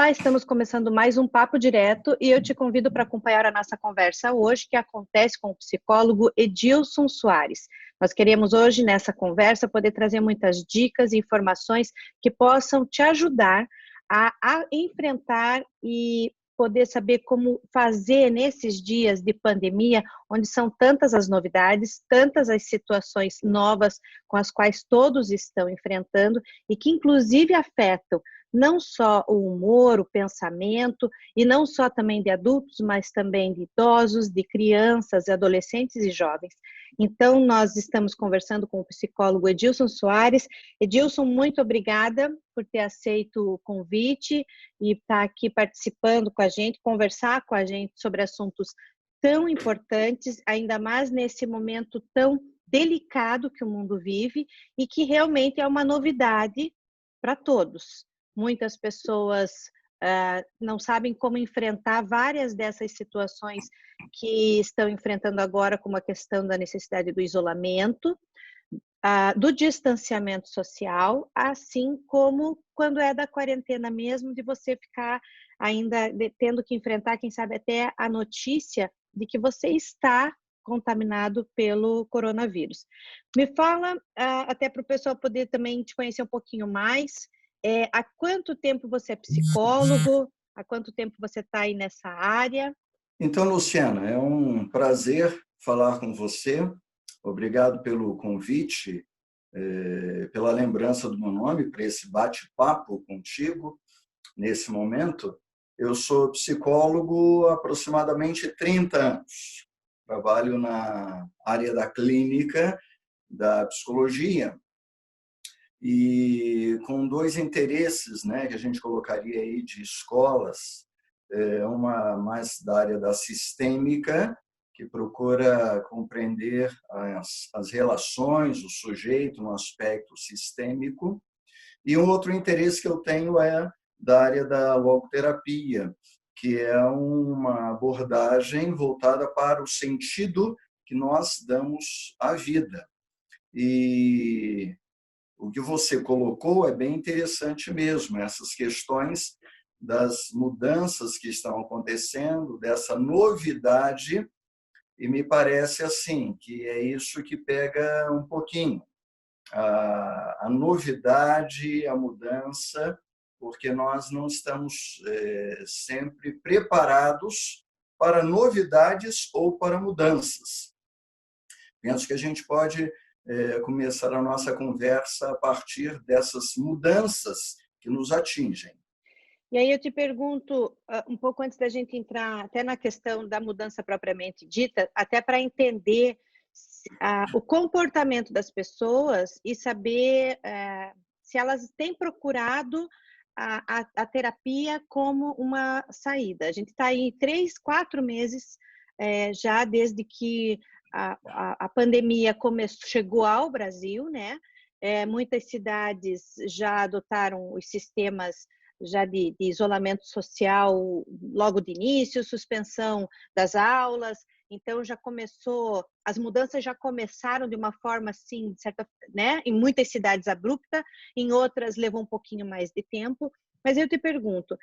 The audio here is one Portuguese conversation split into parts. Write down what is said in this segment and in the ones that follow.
Olá, estamos começando mais um Papo Direto e eu te convido para acompanhar a nossa conversa hoje, que acontece com o psicólogo Edilson Soares. Nós queremos hoje, nessa conversa, poder trazer muitas dicas e informações que possam te ajudar a enfrentar e poder saber como fazer nesses dias de pandemia, onde são tantas as novidades, tantas as situações novas com as quais todos estão enfrentando e que inclusive afetam não só o humor, o pensamento, e não só também de adultos, mas também de idosos, de crianças, adolescentes e jovens. Então, nós estamos conversando com o psicólogo Edilson Soares. Edilson, muito obrigada por ter aceito o convite e estar aqui participando com a gente, conversar com a gente sobre assuntos tão importantes, ainda mais nesse momento tão delicado que o mundo vive e que realmente é uma novidade para todos. Muitas pessoas não sabem como enfrentar várias dessas situações que estão enfrentando agora, como a questão da necessidade do isolamento, do distanciamento social, assim como quando é da quarentena mesmo, de você ficar ainda tendo que enfrentar, quem sabe até a notícia de que você está contaminado pelo coronavírus. Me fala, até para o pessoal poder também te conhecer um pouquinho mais, há quanto tempo você é psicólogo? Há quanto tempo você está aí nessa área? Então, Luciana, é um prazer falar com você. Obrigado pelo convite, pela lembrança do meu nome para esse bate-papo contigo nesse momento. Eu sou psicólogo há aproximadamente 30 anos. Trabalho na área da clínica da psicologia e com dois interesses, né, que a gente colocaria aí de escolas, uma mais da área da sistêmica, que procura compreender as relações, o sujeito no aspecto sistêmico, e um outro interesse que eu tenho é da área da logoterapia, que é uma abordagem voltada para o sentido que nós damos à vida. E o que você colocou é bem interessante mesmo, essas questões das mudanças que estão acontecendo, dessa novidade, e me parece assim, que é isso que pega um pouquinho, a novidade, a mudança, porque nós não estamos sempre preparados para novidades ou para mudanças. Penso que a gente pode começar a nossa conversa a partir dessas mudanças que nos atingem. E aí eu te pergunto, um pouco antes da gente entrar até na questão da mudança propriamente dita, até para entender o comportamento das pessoas e saber se elas têm procurado a terapia como uma saída. A gente está aí 3, 4 meses já desde que a pandemia chegou ao Brasil, né? Muitas cidades já adotaram os sistemas já de isolamento social logo de início, suspensão das aulas, então já começou, as mudanças já começaram de uma forma assim, certa, né? Em muitas cidades abrupta, em outras levou um pouquinho mais de tempo, mas eu te pergunto,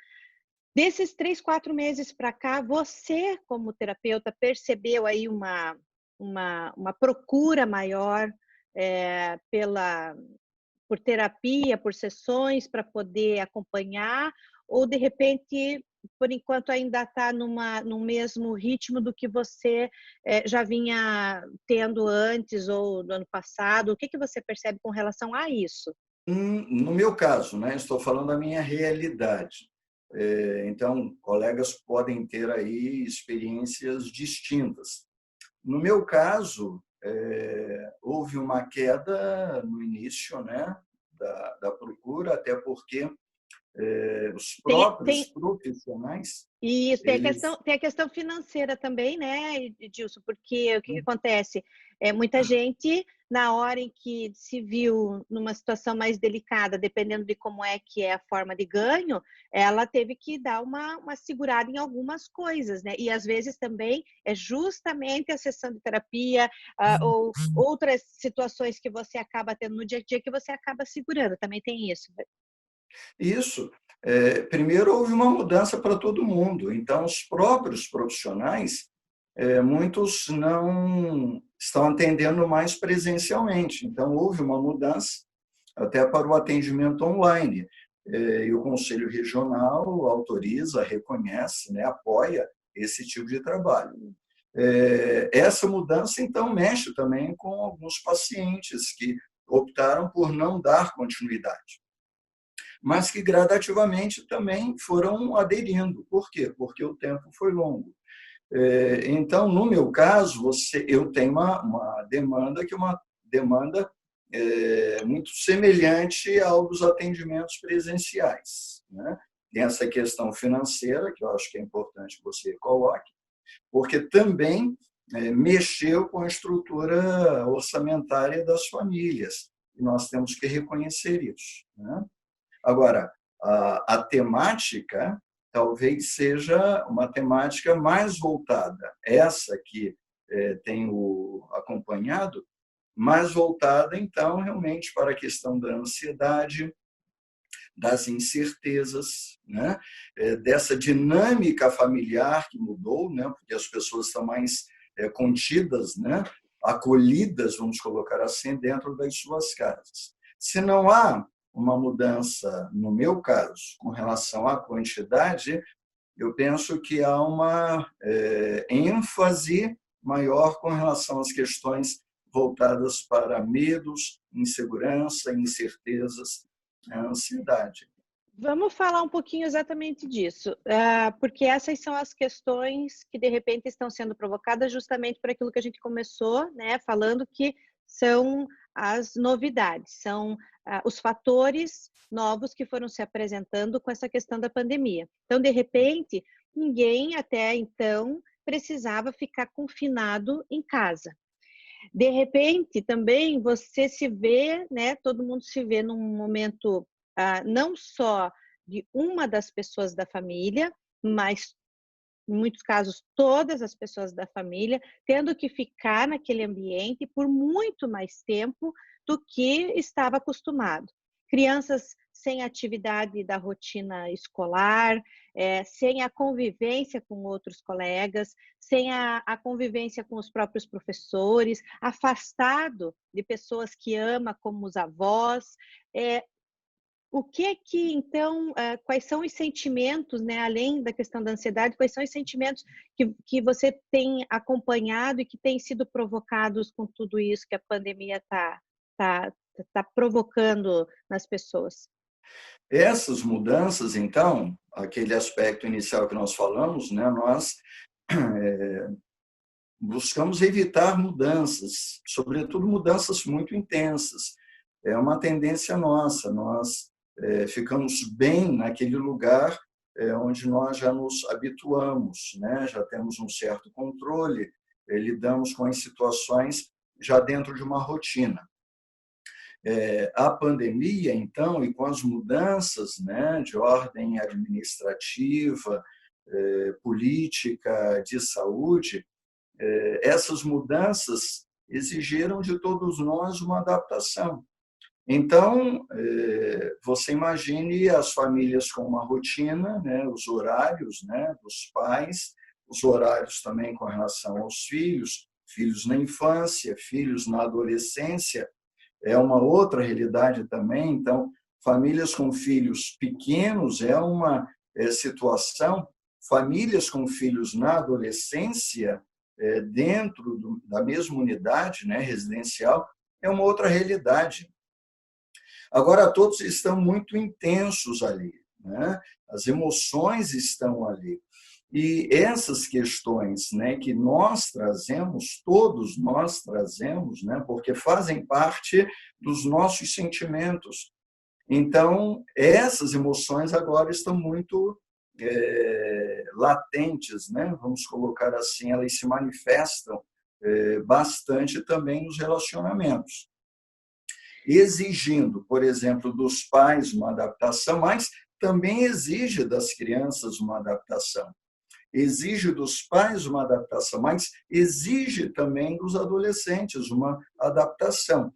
desses 3, 4 meses para cá, você como terapeuta percebeu aí uma procura maior por terapia, por sessões para poder acompanhar, ou de repente, por enquanto ainda está no mesmo ritmo do que você já vinha tendo antes ou no ano passado? O que você percebe com relação a isso? No meu caso, né, estou falando da minha realidade. Então, colegas podem ter aí experiências distintas. No meu caso, houve uma queda no início, né, da procura, até porque os próprios profissionais, Isso, eles... tem a questão financeira também, né, Edilson? Porque o que acontece? Muita gente, na hora em que se viu numa situação mais delicada, dependendo de como é que é a forma de ganho, ela teve que dar uma segurada em algumas coisas, né? E às vezes também é justamente a sessão de terapia ou outras situações que você acaba tendo no dia a dia que você acaba segurando, também tem isso. Isso. Primeiro, houve uma mudança para todo mundo. Então, os próprios profissionais, muitos não estão atendendo mais presencialmente. Então, houve uma mudança até para o atendimento online. E o Conselho Regional autoriza, reconhece, né, apoia esse tipo de trabalho. Essa mudança, então, mexe também com alguns pacientes que optaram por não dar continuidade, mas que gradativamente também foram aderindo. Por quê? Porque o tempo foi longo. Então, no meu caso, eu tenho uma demanda que é uma demanda muito semelhante ao dos atendimentos presenciais, né? Tem essa questão financeira, que eu acho que é importante que você coloque, porque também mexeu com a estrutura orçamentária das famílias, e nós temos que reconhecer isso, né? Agora, a temática talvez seja uma temática mais voltada, essa que tenho acompanhado, mais voltada, então, realmente para a questão da ansiedade, das incertezas, né? Dessa dinâmica familiar que mudou, né? Porque as pessoas estão mais contidas, né? Acolhidas, vamos colocar assim, dentro das suas casas. Se não há uma mudança, no meu caso, com relação à quantidade, eu penso que há uma ênfase maior com relação às questões voltadas para medos, insegurança, incertezas, ansiedade. Vamos falar um pouquinho exatamente disso, porque essas são as questões que, de repente, estão sendo provocadas justamente por aquilo que a gente começou, né, falando que são as novidades, são os fatores novos que foram se apresentando com essa questão da pandemia. Então, de repente, ninguém até então precisava ficar confinado em casa. De repente, também você se vê, né, todo mundo se vê num momento não só de uma das pessoas da família, mas, em muitos casos, todas as pessoas da família, tendo que ficar naquele ambiente por muito mais tempo do que estava acostumado. Crianças sem atividade da rotina escolar, sem a convivência com outros colegas, sem a convivência com os próprios professores, afastado de pessoas que ama, como os avós. O que é que, então, quais são os sentimentos, né, além da questão da ansiedade, quais são os sentimentos que você tem acompanhado e que têm sido provocados com tudo isso que a pandemia tá provocando nas pessoas? Essas mudanças, então, aquele aspecto inicial que nós falamos, né, nós buscamos evitar mudanças, sobretudo mudanças muito intensas. É uma tendência nossa, nós ficamos bem naquele lugar onde nós já nos habituamos, né? Já temos um certo controle, lidamos com as situações já dentro de uma rotina. A pandemia, então, e com as mudanças, né, de ordem administrativa, política, de saúde, essas mudanças exigiram de todos nós uma adaptação. Então, você imagine as famílias com uma rotina, né, os horários, né, dos pais, os horários também com relação aos filhos, filhos na infância, filhos na adolescência, é uma outra realidade também. Então, famílias com filhos pequenos é uma situação, famílias com filhos na adolescência, dentro da mesma unidade, né, residencial, é uma outra realidade. Agora, todos estão muito intensos ali, né? As emoções estão ali. E essas questões, né, que nós trazemos, todos nós trazemos, né, porque fazem parte dos nossos sentimentos. Então, essas emoções agora estão muito latentes, né? Vamos colocar assim, elas se manifestam bastante também nos relacionamentos, exigindo, por exemplo, dos pais uma adaptação, mas também exige das crianças uma adaptação. Exige dos pais uma adaptação, mas exige também dos adolescentes uma adaptação.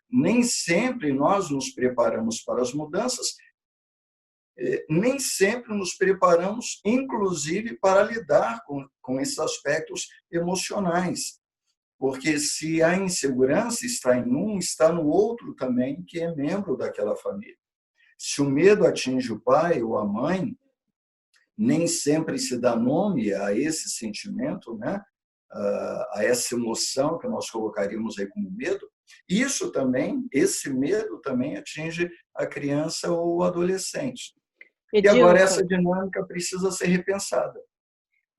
Nem sempre nós nos preparamos para as mudanças, nem sempre nos preparamos, inclusive, para lidar com esses aspectos emocionais. Porque se a insegurança está em um, está no outro também, que é membro daquela família. Se o medo atinge o pai ou a mãe, nem sempre se dá nome a esse sentimento, né? A essa emoção que nós colocaríamos aí como medo. Isso também, esse medo também atinge a criança ou o adolescente. E agora essa Edilson, dinâmica precisa ser repensada.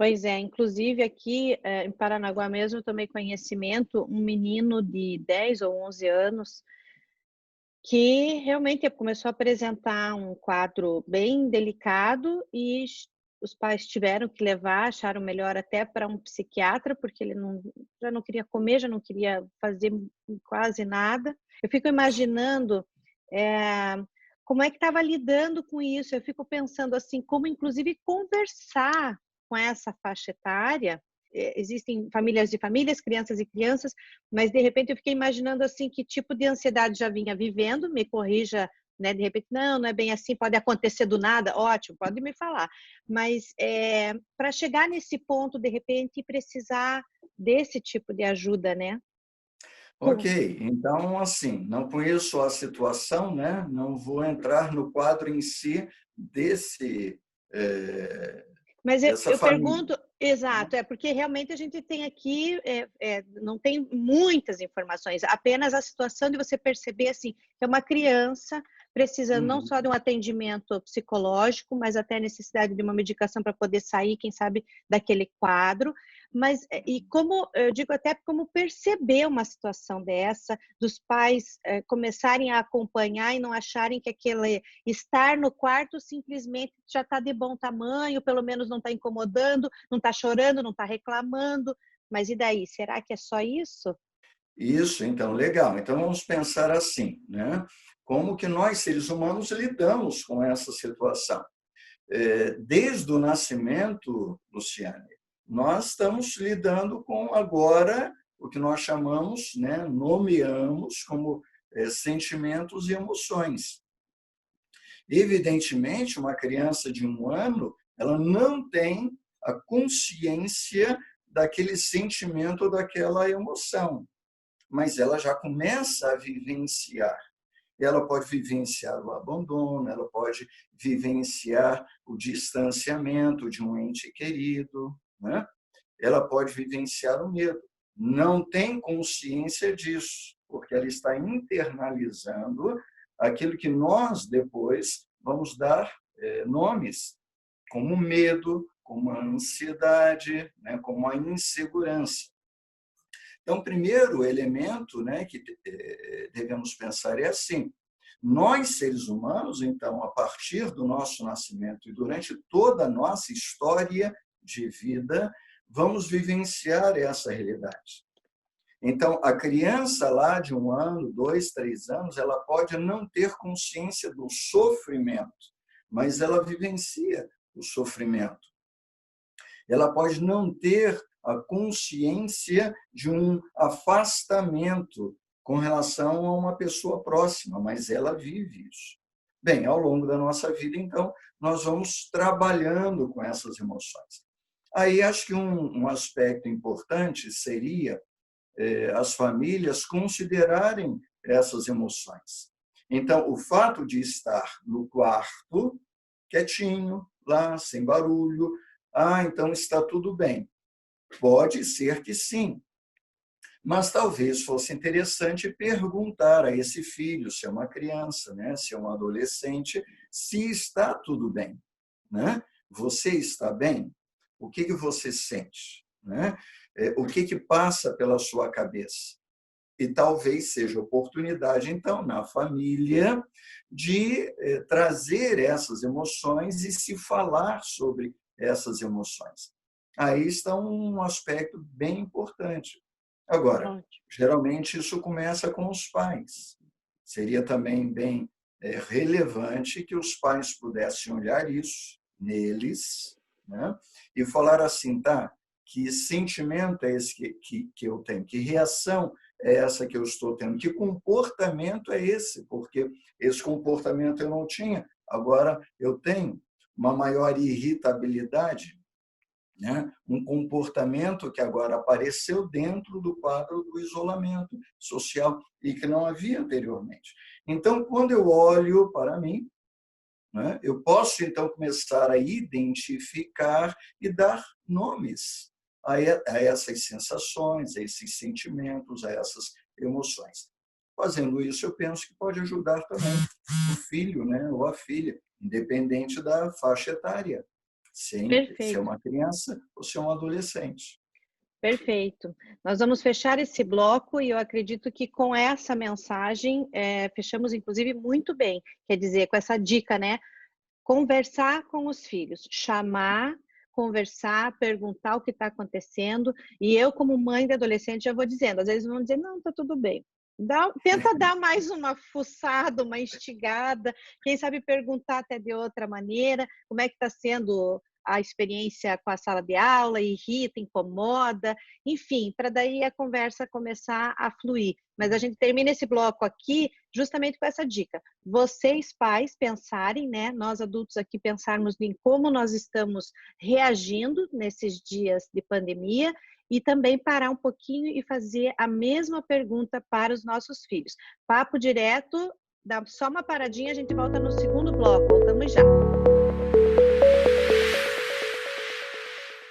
pois é, inclusive aqui em Paranaguá mesmo eu tomei conhecimento, um menino de 10 ou 11 anos que realmente começou a apresentar um quadro bem delicado e os pais tiveram que levar, acharam melhor até para um psiquiatra, porque ele já não queria comer, já não queria fazer quase nada. Eu fico imaginando como é que estava lidando com isso. Eu fico pensando assim, como inclusive conversar com essa faixa etária. Existem famílias de famílias, crianças e crianças, mas de repente eu fiquei imaginando assim que tipo de ansiedade já vinha vivendo, me corrija, né? De repente, não é bem assim, pode acontecer do nada, ótimo, pode me falar. Mas para chegar nesse ponto, de repente, precisar desse tipo de ajuda, né? Ok, então, assim, não conheço a situação, né? Não vou entrar no quadro em si Mas dessa eu família. pergunto, exato, porque realmente a gente tem aqui, não tem muitas informações, apenas a situação de você perceber assim, que é uma criança precisando não só de um atendimento psicológico, mas até a necessidade de uma medicação para poder sair, quem sabe, daquele quadro. Mas, e como, eu digo até como perceber uma situação dessa, dos pais começarem a acompanhar e não acharem que aquele estar no quarto simplesmente já está de bom tamanho, pelo menos não está incomodando, não está chorando, não está reclamando. Mas e daí? Será que é só isso? Isso, então, legal. Então, vamos pensar assim, né? Como que nós, seres humanos, lidamos com essa situação? Desde o nascimento, Luciane, nós estamos lidando com agora o que nós chamamos, né, nomeamos como sentimentos e emoções. Evidentemente, uma criança de 1 ano, ela não tem a consciência daquele sentimento ou daquela emoção, mas ela já começa a vivenciar. Ela pode vivenciar o abandono, ela pode vivenciar o distanciamento de um ente querido, né? Ela pode vivenciar o medo. Não tem consciência disso, porque ela está internalizando aquilo que nós depois vamos dar nomes, como medo, como a ansiedade, né? Como a insegurança. Então, o primeiro elemento, né, que devemos pensar é assim: nós, seres humanos, então, a partir do nosso nascimento e durante toda a nossa história de vida, vamos vivenciar essa realidade. Então, a criança lá de 1 ano, 2, 3 anos, ela pode não ter consciência do sofrimento, mas ela vivencia o sofrimento. Ela pode não ter a consciência de um afastamento com relação a uma pessoa próxima, mas ela vive isso. Bem, ao longo da nossa vida, então, nós vamos trabalhando com essas emoções. Aí, acho que um aspecto importante seria as famílias considerarem essas emoções. Então, o fato de estar no quarto, quietinho, lá, sem barulho, então está tudo bem. Pode ser que sim, mas talvez fosse interessante perguntar a esse filho, se é uma criança, né, se é um adolescente, se está tudo bem, né? Você está bem? O que você sente, né? O que passa pela sua cabeça? E talvez seja oportunidade, então, na família, de trazer essas emoções e se falar sobre essas emoções. Aí está um aspecto bem importante. Agora, Ótimo. geralmente isso começa com os pais. Seria também bem relevante que os pais pudessem olhar isso neles, né? E falar assim, tá, que sentimento é esse que eu tenho? Que reação é essa que eu estou tendo? Que comportamento é esse? Porque esse comportamento eu não tinha Agora, eu tenho uma maior irritabilidade, né? Um comportamento que agora apareceu dentro do quadro do isolamento social e que não havia anteriormente. Então, quando eu olho para mim, né, eu posso, então, começar a identificar e dar nomes a essas sensações, a esses sentimentos, a essas emoções. Fazendo isso, eu penso que pode ajudar também o filho, né, ou a filha, independente da faixa etária, se é Perfeito. uma criança ou se é um adolescente. Perfeito. Nós vamos fechar esse bloco e eu acredito que com essa mensagem, fechamos inclusive muito bem. Quer dizer, com essa dica, né? Conversar com os filhos, chamar, conversar, perguntar o que está acontecendo. E eu, como mãe de adolescente, já vou dizendo, às vezes vão dizer, não, está tudo bem. Tenta dar mais uma fuçada, uma instigada, quem sabe perguntar até de outra maneira, como é que está sendo a experiência com a sala de aula, irrita, incomoda, enfim, para daí a conversa começar a fluir. Mas a gente termina esse bloco aqui justamente com essa dica. Vocês, pais, pensarem, né? Nós adultos aqui pensarmos em como nós estamos reagindo nesses dias de pandemia e também parar um pouquinho e fazer a mesma pergunta para os nossos filhos. Papo direto, dá só uma paradinha, a gente volta no segundo bloco. Voltamos já.